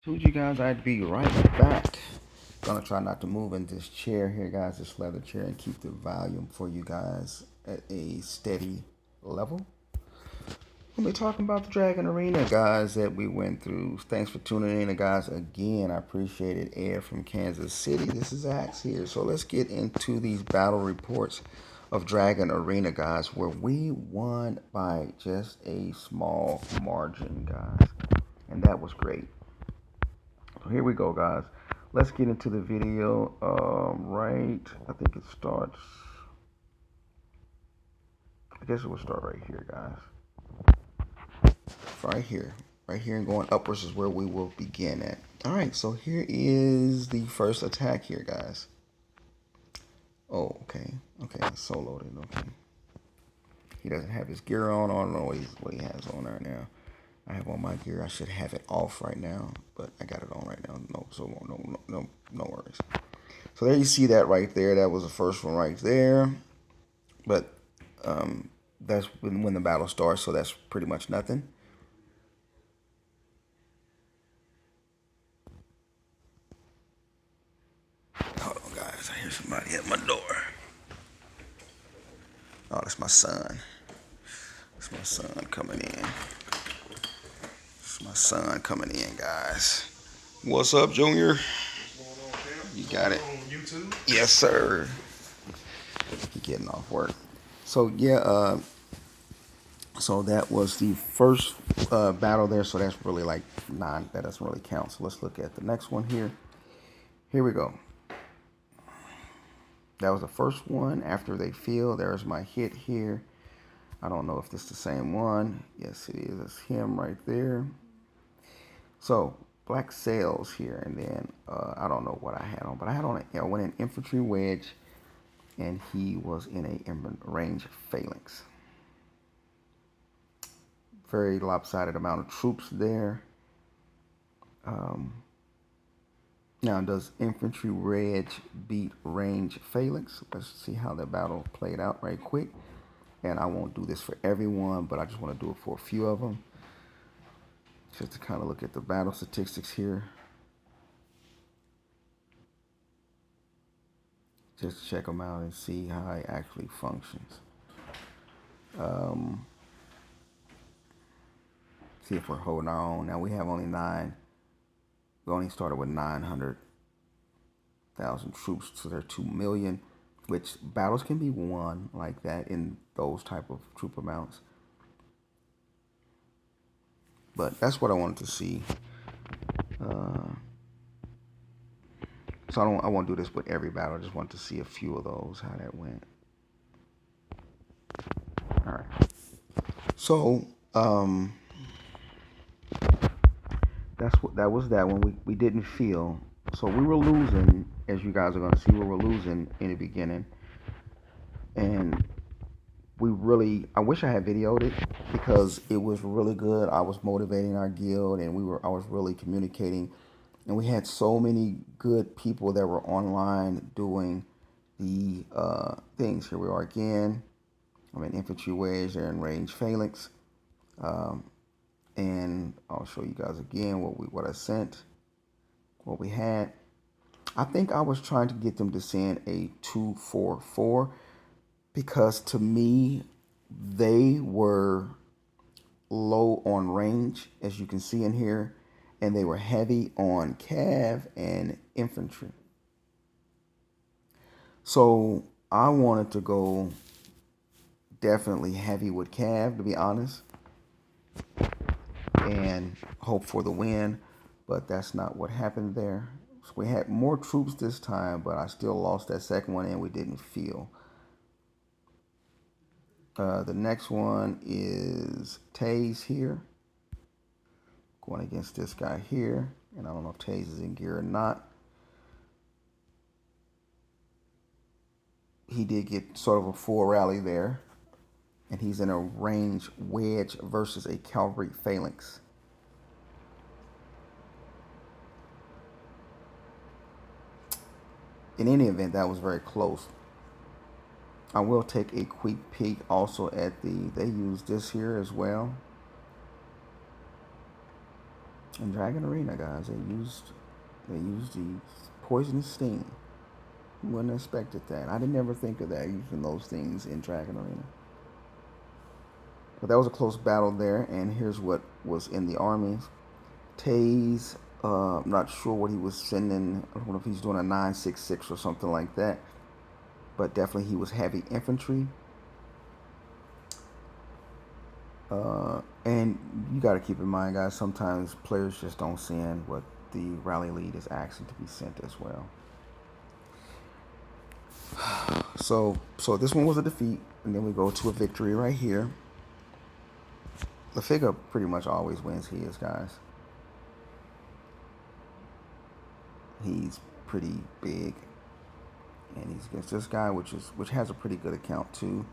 Told you guys I'd be right back. Gonna try not to move in this chair here, guys, this leather chair, and keep the volume for you guys at a steady level. We'll be talking about the Dragon Arena, guys, that we went through. Thanks for tuning in, guys. Again, I appreciate it. Air from Kansas City. This is Axe here. So let's get into these battle reports of Dragon Arena, guys, where we won by just a small margin, guys. And that was great. So here we go, guys. Let's get into the video. Right, I think it starts. I guess it will start right here, guys. Right here, and going upwards is where we will begin at. All right, so here is the first attack here, guys. Oh, okay, soloed it. Okay, he doesn't have his gear on. I don't know what he has on right now. I have on my gear. I should have it off right now, but I got it on right now. No worries. So there you see that right there. That was the first one right there. But that's when the battle starts, so that's pretty much nothing. Hold on, guys. I hear somebody at my door. Oh, that's my son. It's my son coming in. It's my son coming in, guys. What's up, Junior? What's going on, Cam? You What's got going it. on YouTube? Yes, sir. He getting off work. So yeah, so that was the first battle there. So that's really like nine. That doesn't really count. So let's look at the next one here. Here we go. That was the first one. After they feel, there's my hit here. I don't know if this is the same one. Yes, it is. It's him right there. So black sails here, and then I don't know what I had on, but I had on I went in infantry wedge, and he was in a range phalanx. Very lopsided amount of troops there. Now, does infantry wedge beat range phalanx? Let's see how that battle played out right quick. And I won't do this for everyone, but I just want to do it for a few of them. Just to kind of look at the battle statistics here. Just check them out and see how it actually functions. See if we're holding our own. Now we have only 9. We only started with 900,000 troops, so they're 2 million. Which battles can be won like that in those type of troop amounts. But that's what I wanted to see. So I won't do this with every battle. I just want to see a few of those, how that went. All right. So that was that one. We didn't feel. So we were losing, as you guys are gonna see, we were losing in the beginning, and I wish I had videoed it because it was really good. I was motivating our guild, and I was really communicating, and we had so many good people that were online doing the things. Here we are again. I'm in infantry wedge. They're in range phalanx, and I'll show you guys again what I sent, what we had. I think I was trying to get them to send a 244 because to me they were low on range, as you can see in here, and they were heavy on cav and infantry. So I wanted to go definitely heavy with cav, to be honest, and hope for the win, but that's not what happened there. So we had more troops this time, but I still lost that second one, and we didn't feel. The next one is Taze here, going against this guy here, and I don't know if Taze is in gear or not. He did get sort of a full rally there, and he's in a range wedge versus a cavalry phalanx. In any event, that was very close. I will take a quick peek also at they use this here as well. In Dragon Arena, guys, they used the poisonous sting. You wouldn't have expected that. I didn't ever think of that, using those things in Dragon Arena. But that was a close battle there, and here's what was in the armies. Taze, I'm not sure what he was sending. I don't know if he's doing a 966 or something like that. But definitely he was heavy infantry. And you got to keep in mind, guys, sometimes players just don't send what the rally lead is asking to be sent as well. So this one was a defeat, and then we go to a victory right here. LaFiga pretty much always wins his, guys. He's pretty big, and he's against this guy, which has a pretty good account too.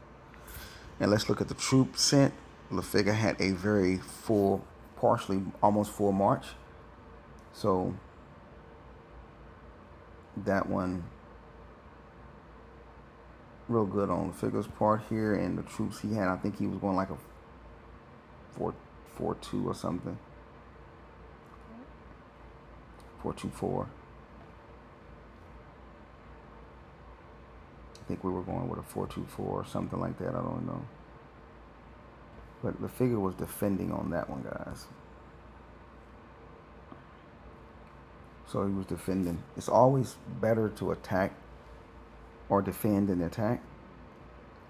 And let's look at the troop sent. LaFiga had a very full, partially almost full march. So that one real good on LaFiga's part here, and the troops he had, I think he was going like a 4-4-2 or something. 4-2-4. I think we were going with a 4-2-4 or something like that. I don't know. But LaFiga was defending on that one, guys. So he was defending. It's always better to attack or defend than attack.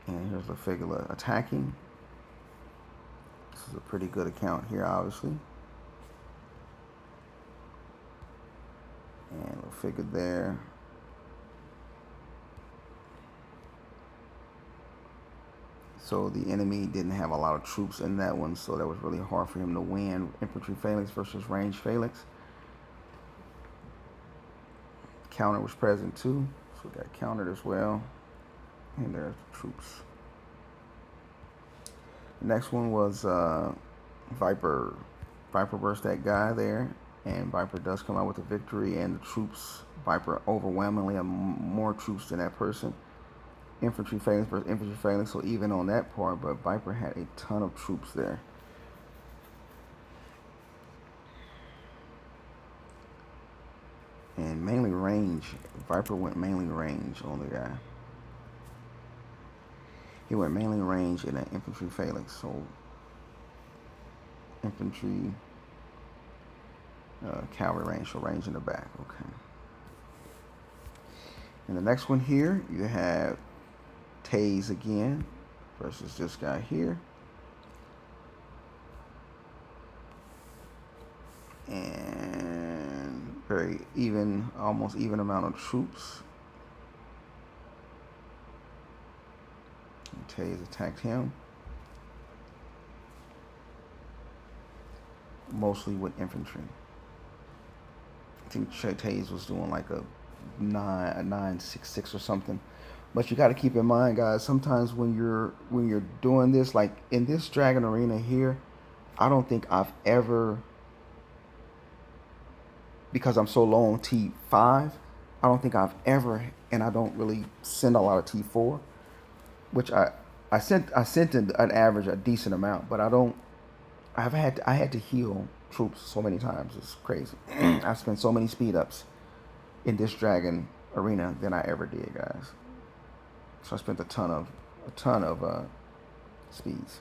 And here's LaFiga attacking. This is a pretty good account here, obviously. And LaFiga there. So the enemy didn't have a lot of troops in that one, so that was really hard for him to win. Infantry phalanx versus range phalanx. Counter was present too, so we got countered as well. And there's the troops. The next one was Viper. Viper burst that guy there, and Viper does come out with a victory, and the troops, Viper overwhelmingly have more troops than that person. Infantry phalanx versus infantry phalanx, so even on that part, but Viper had a ton of troops there. And mainly range. Viper went mainly range on the guy. He went mainly range in an infantry phalanx, so infantry, cavalry range, so range in the back. Okay. And the next one here, you have Taze again versus this guy here. And very even, almost even amount of troops. And Taze attacked him. Mostly with infantry. I think Taze was doing like a 966 or something. But you got to keep in mind, guys, sometimes when you're doing this, like in this Dragon Arena here, I don't think I've ever, because I'm so low on T5, I don't think I've ever, and I don't really send a lot of T4, which I sent an average a decent amount, but I had to heal troops so many times. It's crazy. I spent so many speed ups in this Dragon Arena than I ever did, guys. So I spent a ton of speeds.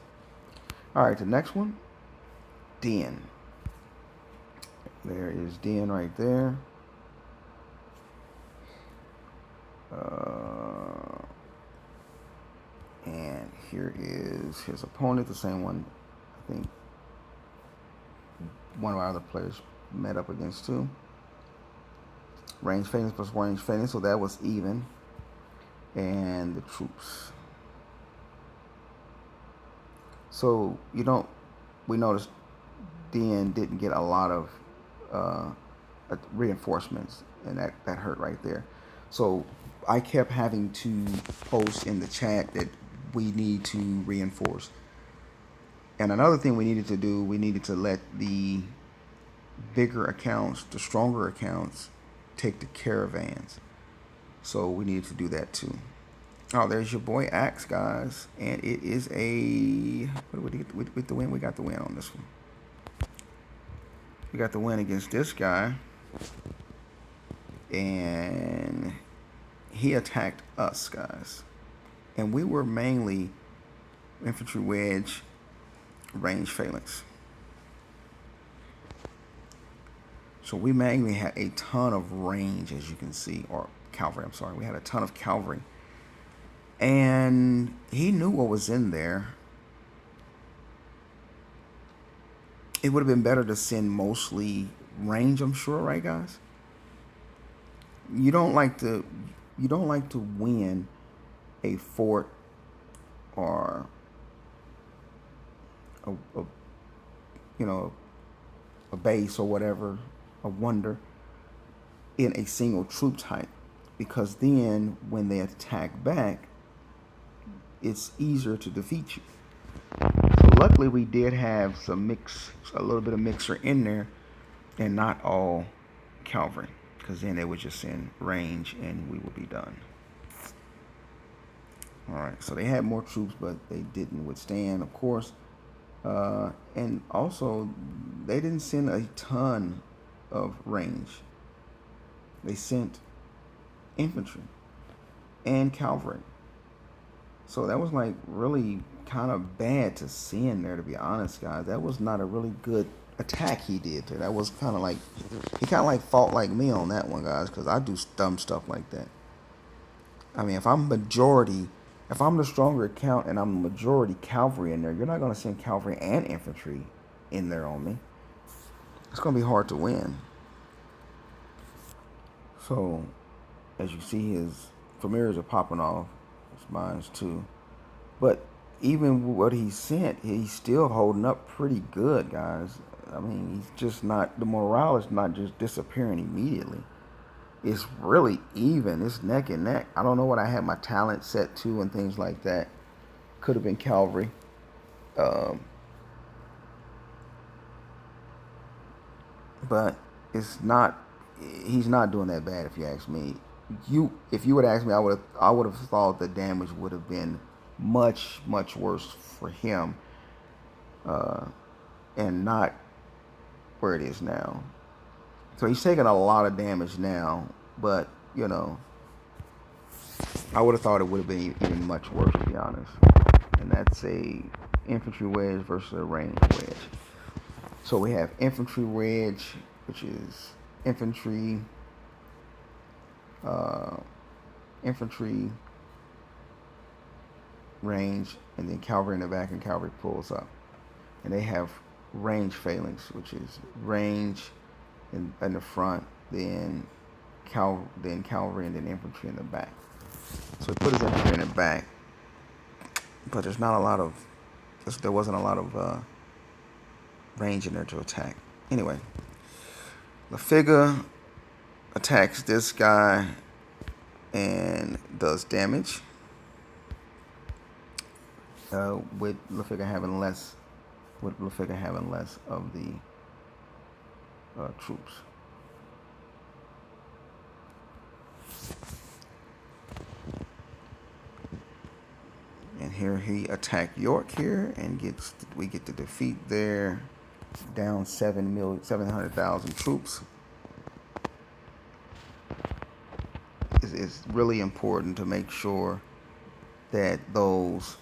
All right, the next one, Den. There is Den right there. And here is his opponent, the same one I think one of our other players met up against too. Range phalanx plus range phalanx, so that was even. And the troops. So we noticed Den didn't get a lot of reinforcements, and that hurt right there. So I kept having to post in the chat that we need to reinforce. And another thing we needed to do, we needed to let the bigger accounts, the stronger accounts, take the caravans. So we needed to do that too. Oh, there's your boy Axe, guys. And it is a, what did we get with the win? We got the win on this one. We got the win against this guy, and he attacked us, guys. And we were mainly infantry wedge, range phalanx. So we mainly had a ton of range, as you can see, or cavalry, I'm sorry. We had a ton of cavalry. And he knew what was in there. It would have been better to send mostly range, I'm sure, right, guys? You don't like to win a fort or a you know a base or whatever, a wonder, in a single troop type, because then when they attack back, it's easier to defeat you. So luckily we did have a little bit of mixer in there, and not all cavalry, because then they would just send range and we would be done. All right, so they had more troops, but they didn't withstand, of course. And also, they didn't send a ton of range. They sent infantry and cavalry. So that was like really kind of bad to send there, to be honest, guys. That was not a really good attack he did there. That was kind of like, he kind of like fought like me on that one, guys, because I do dumb stuff like that. I mean, if I'm the stronger account and I'm the majority cavalry in there, you're not going to send cavalry and infantry in there on me. It's going to be hard to win. So, as you see, his familiars are popping off. His mine's too. But even what he sent, he's still holding up pretty good, guys. I mean, he's just not, the morale is not just disappearing immediately. It's really even. It's neck and neck. I don't know what I had my talent set to and things like that. Could have been cavalry. Um, but it's not. He's not doing that bad, if you ask me. If you would ask me, I would have thought the damage would have been much worse for him, uh, and not where it is now. So he's taking a lot of damage now, but I would have thought it would have been even much worse, to be honest. And that's a infantry wedge versus a range wedge. So we have infantry wedge, which is infantry, uh, infantry range, and then cavalry in the back, and cavalry pulls up. And they have range phalanx, which is range in the front, then cavalry, and then infantry in the back. So he put his infantry in the back, but there wasn't a lot of range in there to attack. Anyway, the figure attacks this guy and does damage. With LaFigure having less of the troops. And here he attacked York here, and we get the defeat there, down 700,000 troops. It's really important to make sure that those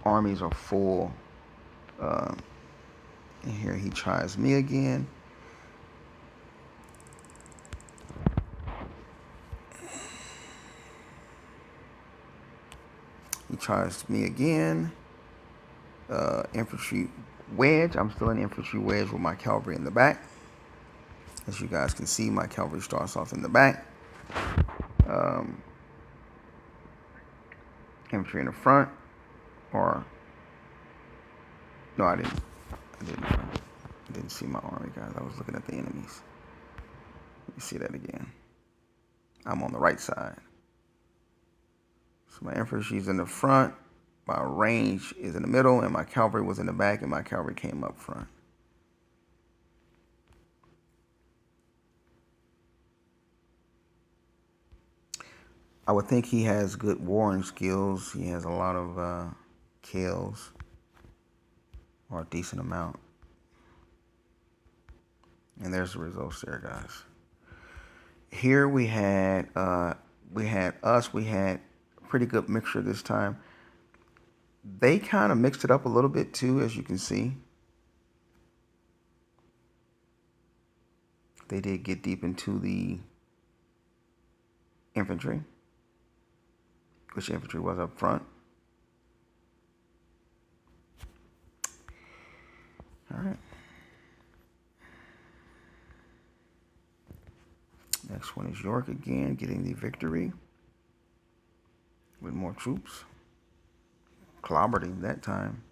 armies are full. And here he tries me again. He tries me again. Infantry wedge. I'm still in infantry wedge with my cavalry in the back. As you guys can see, my cavalry starts off in the back. Infantry in the front. Or no, I didn't see my army, guys. I was looking at the enemies. Let me see that again. I'm on the right side. So my infantry is in the front, my range is in the middle, and my cavalry was in the back, and my cavalry came up front. I would think he has good warring skills. He has a lot of kills, or a decent amount. And there's the results there, guys. Here we had a pretty good mixture this time. They kind of mixed it up a little bit too, as you can see. They did get deep into the infantry, which infantry was up front. All right. Next one is York again, getting the victory with more troops. Clobbered him that time.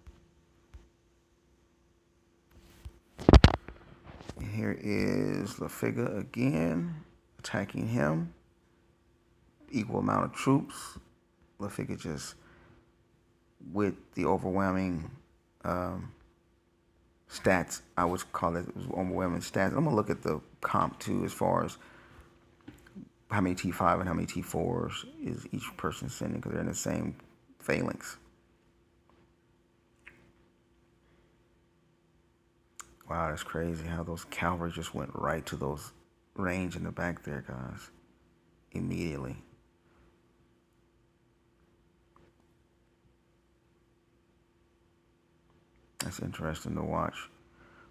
And here is Lafiga again, attacking him. Equal amount of troops. Lafiga just with the overwhelming stats, I would call it overwhelming stats. I'm gonna look at the comp too, as far as how many T5 and how many T4s is each person sending, because they're in the same phalanx. Wow, that's crazy how those cavalry just went right to those range in the back there, guys. Immediately. That's interesting to watch.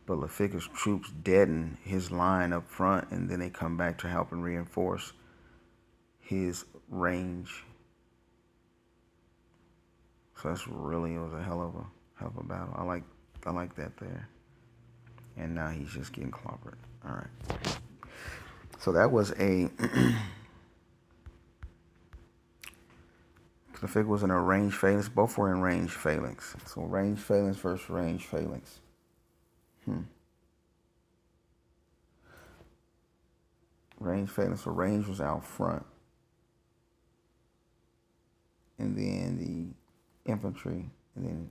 But Lafiga's troops deaden his line up front, and then they come back to help and reinforce his range. So that's really, it was a hell of a battle. I like that there. And now he's just getting clobbered. All right. So that was a Lafiga was in a range phalanx. Both were in range phalanx. So range phalanx versus range phalanx. Range phalanx. So range was out front. And then the infantry, and then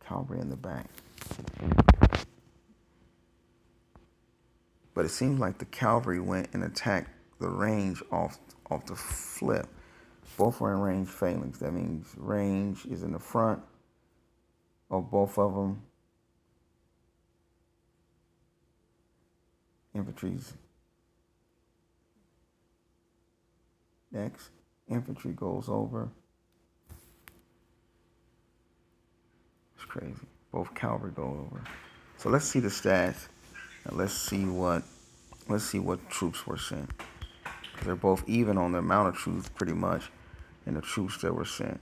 cavalry in the back. But it seems like the cavalry went and attacked the range off the flip. Both were in range phalanx. That means range is in the front of both of them. Infantry's next. Infantry goes over. It's crazy. Both cavalry go over. So let's see the stats. And let's see what troops were sent. They're both even on the amount of troops, pretty much, and the troops that were sent.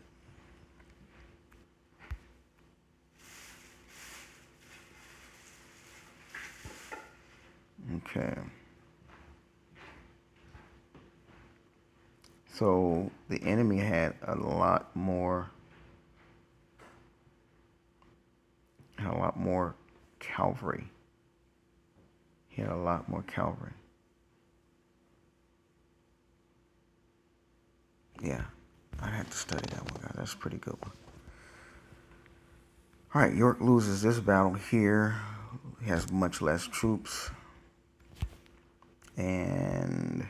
Okay. So the enemy had a lot more cavalry. He had a lot more cavalry. Yeah, I had to study that one, guys. That's a pretty good one. All right, York loses this battle here. He has much less troops. And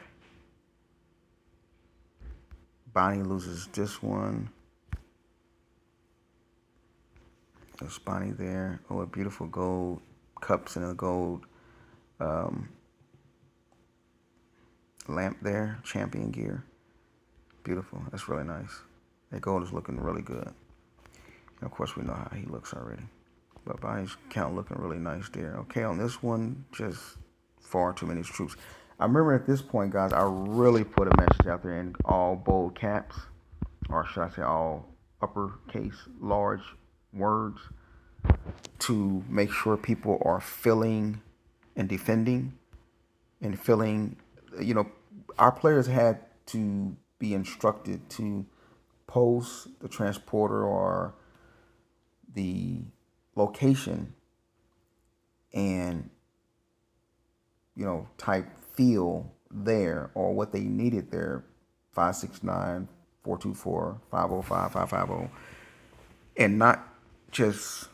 Bonnie loses this one. There's Bonnie there. Oh, a beautiful gold cups and a gold lamp there. Champion gear. Beautiful. That's really nice. That gold is looking really good. And of course, we know how he looks already. But Bonnie's count looking really nice there. Okay, on this one, just far too many troops. I remember at this point, guys, I really put a message out there in all bold caps, or should I say all uppercase large words, to make sure people are filling and defending and filling. Our players had to be instructed to post the transporter or the location and type field there or what they needed there, 569 424 505 550, and not just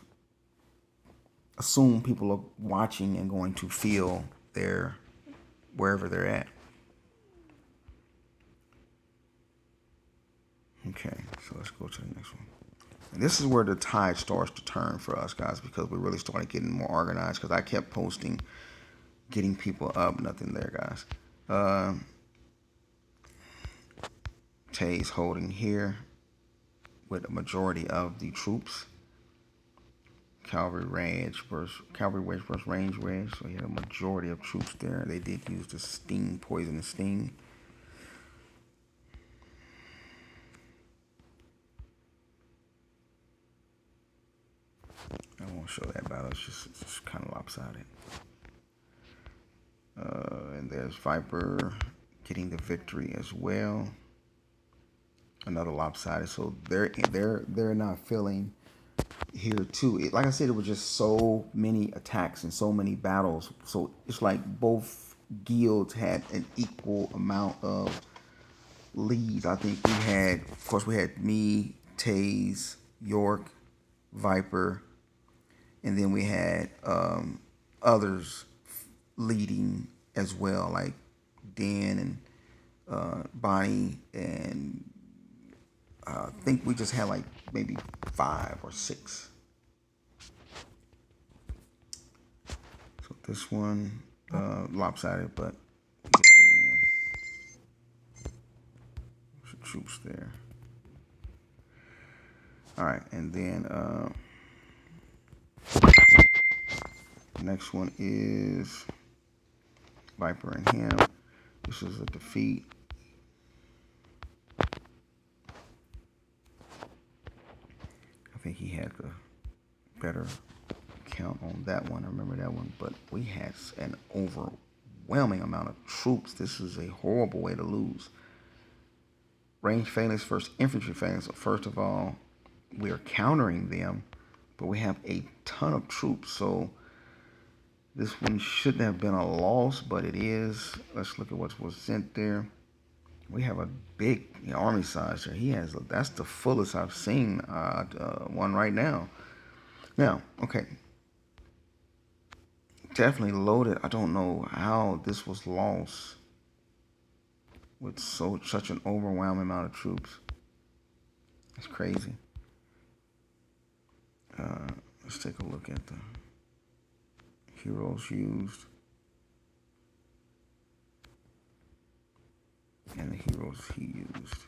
assume people are watching and going to feel there wherever they're at. Okay, so let's go to the next one. And this is where the tide starts to turn for us, guys, because we really started getting more organized, because I kept posting getting people up. Nothing there, guys. Tay's holding here with a majority of the troops. Cavalry wedge versus range wedge. So he had a majority of troops there. They did use the sting, poisonous sting. I won't show that battle. It's just kind of lopsided. And there's Viper getting the victory as well. Another lopsided. So they're not feeling here too. Like I said, it was just so many attacks and so many battles. So it's like both guilds had an equal amount of leads. I think we had me, Taze, York, Viper, and then we had others leading as well, like Dan and Bonnie, and I think we just had like maybe 5 or 6. So this one lopsided, but we get the win. There's the troops there. All right, and then next one is Viper and him. This is a defeat. I think he had the better count on that one. I remember that one, but we had an overwhelming amount of troops. This is a horrible way to lose. Range phalanx versus infantry phalanx. So first of all, we are countering them, but we have a ton of troops. So this one shouldn't have been a loss, but it is. Let's look at what was sent there. We have a big army size here. That's the fullest I've seen one right now. Now, okay. Definitely loaded. I don't know how this was lost with such an overwhelming amount of troops. It's crazy. Let's take a look at the heroes used and the heroes he used.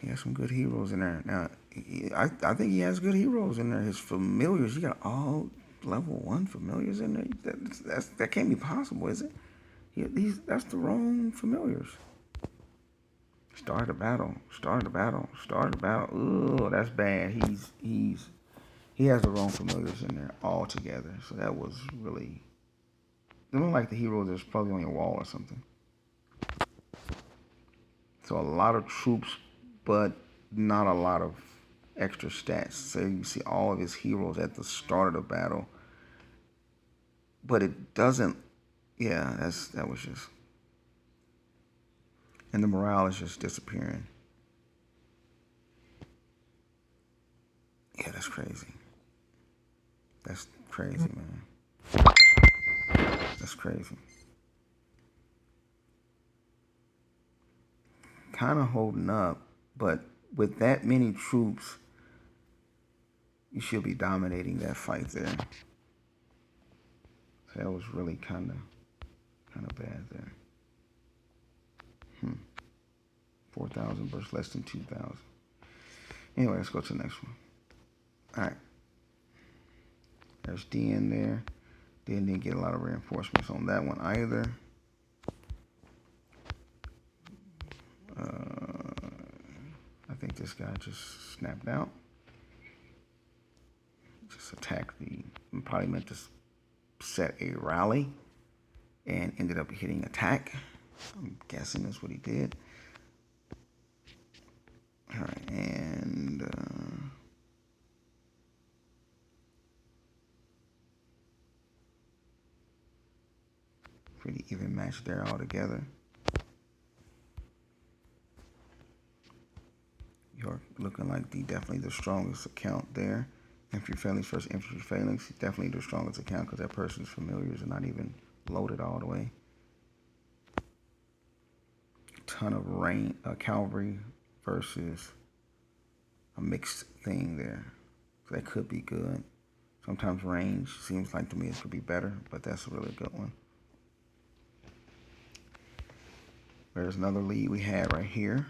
He has some good heroes in there. Now, I think he has good heroes in there. His familiars, you got all level 1 familiars in there. That can't be possible, is it? That's the wrong familiars. Start the battle. Ooh, that's bad. He has the wrong familiars in there altogether. So that was really. It looked like the hero that's probably on your wall or something. So a lot of troops, but not a lot of extra stats. So you see all of his heroes at the start of the battle, but it doesn't. Yeah, that was just. And the morale is just disappearing. Yeah, that's crazy. That's crazy, man. That's crazy. Kind of holding up, but with that many troops, you should be dominating that fight there. So that was really kind of bad there. 4,000 versus less than 2,000. Anyway, let's go to the next one. All right. There's DN there. DN didn't get a lot of reinforcements on that one either. I think this guy just snapped out. Just attacked probably meant to set a rally and ended up hitting attack. I'm guessing that's what he did. All right, and pretty even match there altogether. York looking like definitely the strongest account there. Infantry phalanx versus infantry phalanx. Definitely the strongest account because that person's familiars are not even loaded all the way. Ton of cavalry versus a mixed thing there. So that could be good. Sometimes range seems like to me it could be better, but that's a really good one. There's another lead we had right here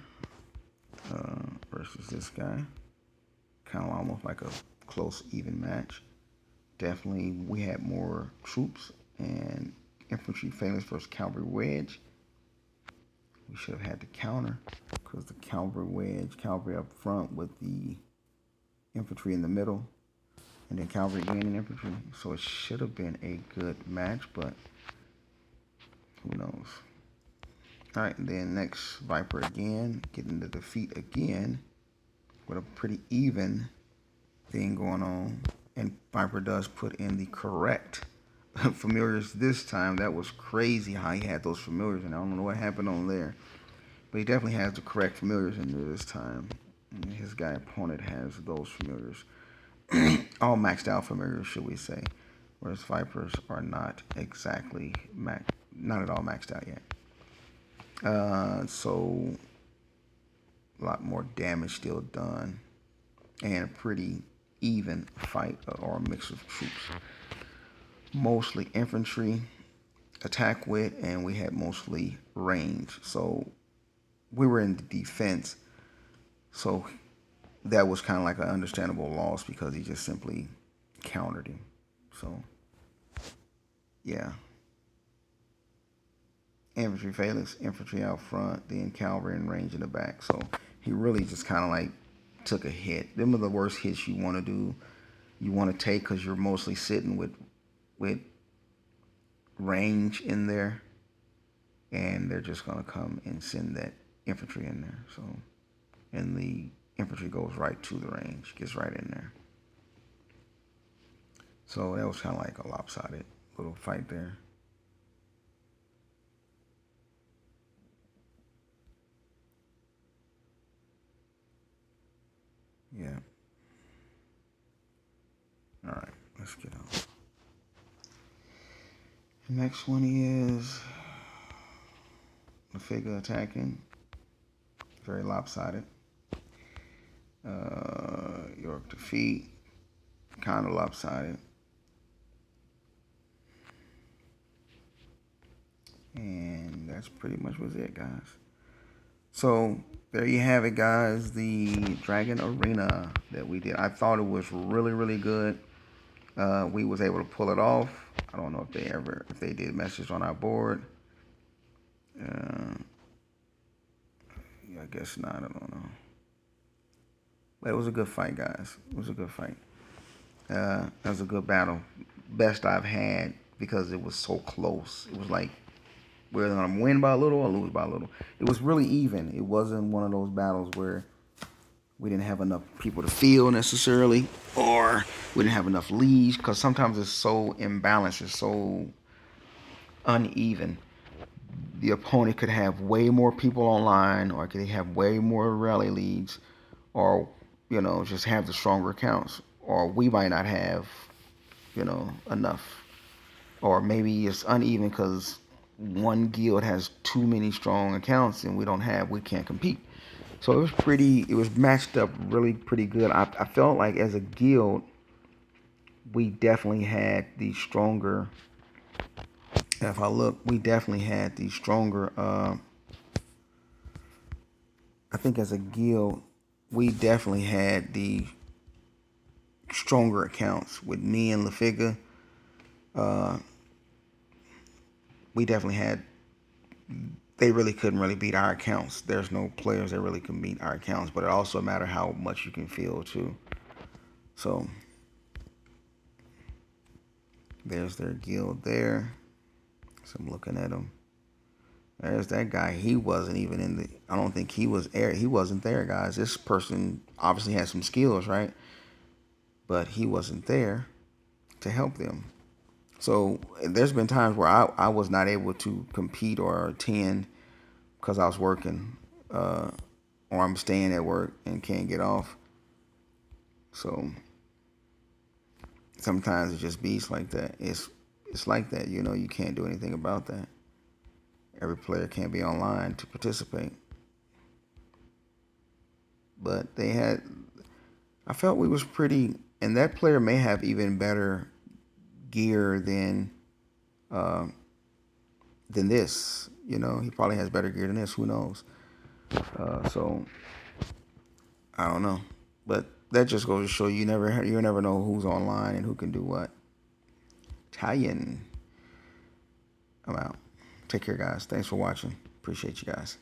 versus this guy. Kind of almost like a close, even match. Definitely we had more troops and infantry phalanx versus cavalry wedge. We should have had the counter because the cavalry wedge, cavalry up front with the infantry in the middle, and then cavalry again and infantry. So it should have been a good match, but who knows. All right, and then next Viper again, getting the defeat again with a pretty even thing going on. And Viper does put in the correct familiars this time. That was crazy how he had those familiars, and I don't know what happened on there. But he definitely has the correct familiars in there this time. And his guy opponent has those familiars. All maxed out familiars, should we say. Whereas Vipers are not exactly not at all maxed out yet. So a lot more damage still done. And a pretty even fight or a mix of troops. Mostly infantry, attack with, and we had mostly range. So we were in the defense. So that was kind of like an understandable loss because he just simply countered him. So, yeah. Infantry phalanx, infantry out front, then cavalry and range in the back. So he really just kind of like took a hit. Them are the worst hits you want to do. You want to take because you're mostly sitting with range in there, and they're just gonna come and send that infantry in there. So, and the infantry goes right to the range, gets right in there. So that was kind of like a lopsided little fight there. Yeah. All right, let's get on. The next one is the figure attacking. Very lopsided. York defeat. Kind of lopsided. And that's pretty much was it, guys. So there you have it, guys. The Dragon Arena that we did. I thought it was really, really good. We was able to pull it off. I don't know if they did message on our board. Yeah, I guess not. I don't know. But it was a good fight, guys. It was a good fight. That was a good battle. Best I've had because it was so close. It was like we're going to win by a little or lose by a little. It was really even. It wasn't one of those battles where we didn't have enough people to field necessarily, or we didn't have enough leads, because sometimes it's so imbalanced, it's so uneven. The opponent could have way more people online, or could have way more rally leads, or just have the stronger accounts, or we might not have enough, or maybe it's uneven because one guild has too many strong accounts and we can't compete. So it was matched up really pretty good. I felt like as a guild, we definitely had the stronger, if I look, we definitely had the stronger, I think as a guild, we definitely had the stronger accounts with me and LaFiga. We definitely had, they really couldn't really beat our accounts. There's no players that really can beat our accounts, but it also matters how much you can field too. So there's their guild there. So I'm looking at them. There's that guy. He wasn't even in the. I don't think he was there. He wasn't there, guys. This person obviously has some skills, right? But he wasn't there to help them. So there's been times where I was not able to compete or attend because I was working, or I'm staying at work and can't get off. So sometimes it just beats like that. It's like that. You can't do anything about that. Every player can't be online to participate. but they had. I felt we was pretty, and that player may have even better gear uh, than this. You know, he probably has better gear than this. Who knows? So I don't know, but that just goes to show you never know who's online and who can do what. Italian. I'm out. Take care, guys. Thanks for watching. Appreciate you guys.